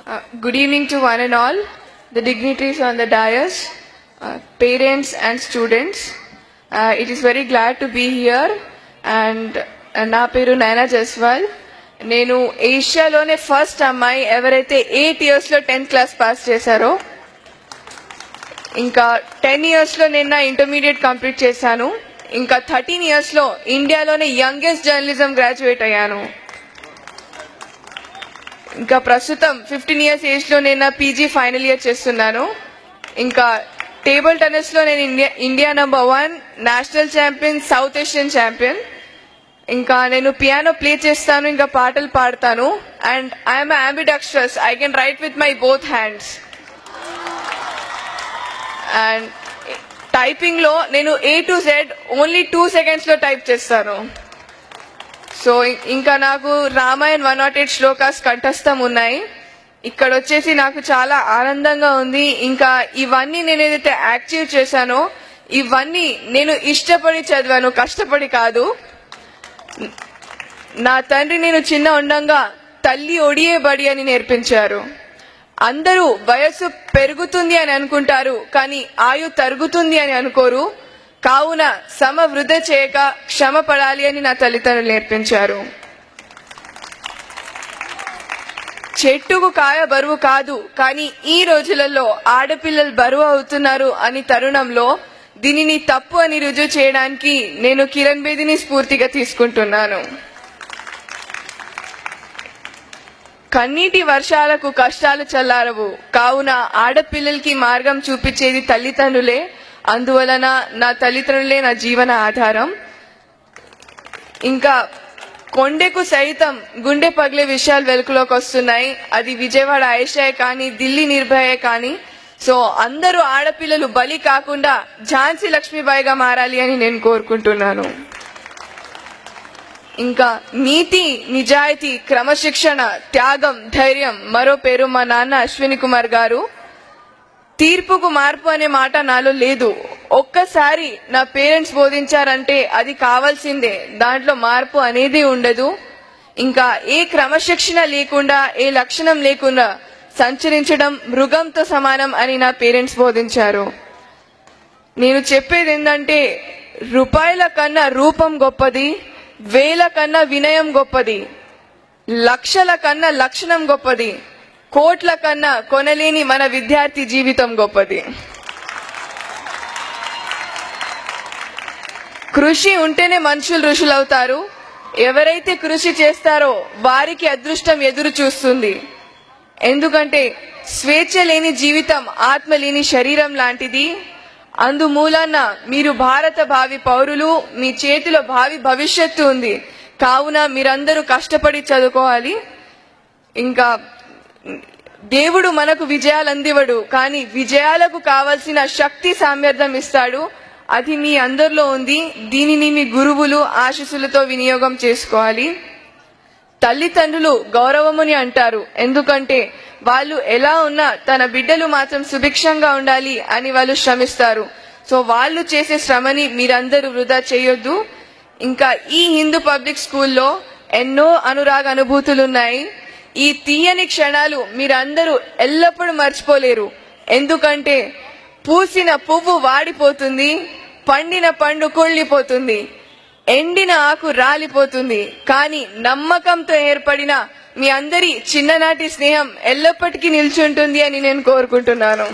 Good evening to one and all, the dignitaries on the dais, parents and students. It is very glad to be here and నా పేరు నైనా జస్వాల్. నేను ఏషియాలోనే first అమ్మాయి ఎవరైతే 8 yearsలో 10th class pass చేశారో. ఇంకా 10 yearsలో నేను నా ఇంటర్మీడియట్ కంప్లీట్ చేశాను. ఇంకా 13 yearsలో ఇండియాలోనే యంగెస్ట్ జర్నలిజం గ్రాడ్యుయేట్ అయ్యాను. ఇంకా ప్రస్తుతం 15 years ఏజ్లో నేను నా పీజీ ఫైనల్ ఇయర్ చేస్తున్నాను. ఇంకా టేబుల్ టెన్నిస్లో నేను India number 1 national champion, south Asian champion. ఇంకా నేను పియానో ప్లే చేస్తాను, ఇంకా పాటలు పాడతాను. And I'm ambidextrous, I can write with my both hands. And టైపింగ్లో నేను A to Z ఓన్లీ 2 secondsలో టైప్ చేస్తాను. సో ఇంకా నాకు రామాయణ్ 108 శ్లోకాస్ కంఠస్థం ఉన్నాయి. ఇక్కడ వచ్చేసి నాకు చాలా ఆనందంగా ఉంది. ఇంకా ఇవన్నీ నేను ఏదైతే యాక్టివ్ చేశానో ఇవన్నీ నేను ఇష్టపడి చదివాను, కష్టపడి కాదు. నా తండ్రి నేను చిన్న ఉండంగా తల్లి ఒడియే బడి అని నేర్పించారు. అందరూ వయస్సు పెరుగుతుంది అని అనుకుంటారు, కానీ ఆయు తరుగుతుంది అని అనుకోరు. కావున సమ వృధ చేయక క్షమ పడాలి అని నా తల్లిదండ్రులు నేర్పించారు. చెట్టుకు కాయ బరువు కాదు, కానీ ఈ రోజులలో ఆడపిల్లలు బరువు అవుతున్నారు అని తరుణంలో దీనిని తప్పు అని రుజువు చేయడానికి నేను కిరణ్ బేదిని స్ఫూర్తిగా తీసుకుంటున్నాను. కన్నీటి వర్షాలకు కష్టాలు చల్లారవు, కావున ఆడపిల్లలకి మార్గం చూపించేది తల్లిదండ్రులే. అందువలన నా తల్లిదండ్రులే నా జీవన ఆధారం. ఇంకా కొండకు సైతం గుండె పగిలే విషయాలు వెలుగులోకి వస్తున్నాయి. అది విజయవాడ ఆయేషాయే కానీ, ఢిల్లీ నిర్భయ కానీ. సో అందరూ ఆడపిల్లలు బలి కాకుండా ఝాన్సీ లక్ష్మీబాయిగా మారాలి అని నేను కోరుకుంటున్నాను. ఇంకా నీతి, నిజాయితీ, క్రమశిక్షణ, త్యాగం, ధైర్యం మరో పేరు మా నాన్న అశ్విని కుమార్ గారు. తీర్పుకు మార్పు అనే మాట నాలో లేదు. ఒక్కసారి నా పేరెంట్స్ బోధించారంటే అది కావాల్సిందే, దాంట్లో మార్పు అనేది ఉండదు. ఇంకా ఏ క్రమశిక్షణ లేకుండా, ఏ లక్షణం లేకుండా సంచరించడం మృగంతో సమానం అని నా పేరెంట్స్ బోధించారు. నేను చెప్పేది ఏంటంటే, రూపాయల కన్నా రూపం గొప్పది, వేల కన్నా వినయం గొప్పది, లక్షల కన్నా లక్షణం గొప్పది, కోట్ల కన్నా కొనలేని మన విద్యార్థి జీవితం గొప్పది. కృషి ఉంటేనే మనుషులు ఋషులవుతారు. ఎవరైతే కృషి చేస్తారో వారికి అదృష్టం ఎదురు చూస్తుంది. ఎందుకంటే స్వేచ్ఛ లేని జీవితం ఆత్మ లేని శరీరం లాంటిది. అందుమూలన మీరు భారత భావి పౌరులు, మీ చేతిలో భావి భవిష్యత్తు ఉంది. కావున మీరందరూ కష్టపడి చదువుకోవాలి. ఇంకా దేవుడు మనకు విజయాలు అందివడు, కానీ విజయాలకు కావలసిన శక్తి సామర్థ్యం ఇస్తాడు. అది మీ అందరిలో ఉంది. దీనిని మీ గురువులు ఆశీస్సులతో వినియోగం చేసుకోవాలి. తల్లిదండ్రులు గౌరవముని అంటారు, ఎందుకంటే వాళ్ళు ఎలా ఉన్నా తన బిడ్డలు మాత్రం సుభిక్షంగా ఉండాలి అని వాళ్ళు శ్రమిస్తారు. సో వాళ్ళు చేసే శ్రమని మీరందరూ వృధా చేయొద్దు. ఇంకా ఈ హిందూ పబ్లిక్ స్కూల్లో ఎన్నో అనురాగ అనుభూతులు ఉన్నాయి. ఈ తీయని క్షణాలు మీరందరూ ఎల్లప్పుడూ మర్చిపోలేరు. ఎందుకంటే పూసిన పువ్వు వాడిపోతుంది, పండిన పండు కుళ్ళిపోతుంది, ఎండిన ఆకు రాలిపోతుంది, కానీ నమ్మకంతో ఏర్పడిన మీ అందరి చిన్ననాటి స్నేహం ఎల్లప్పటికీ నిల్చుంటుంది అని నేను కోరుకుంటున్నాను.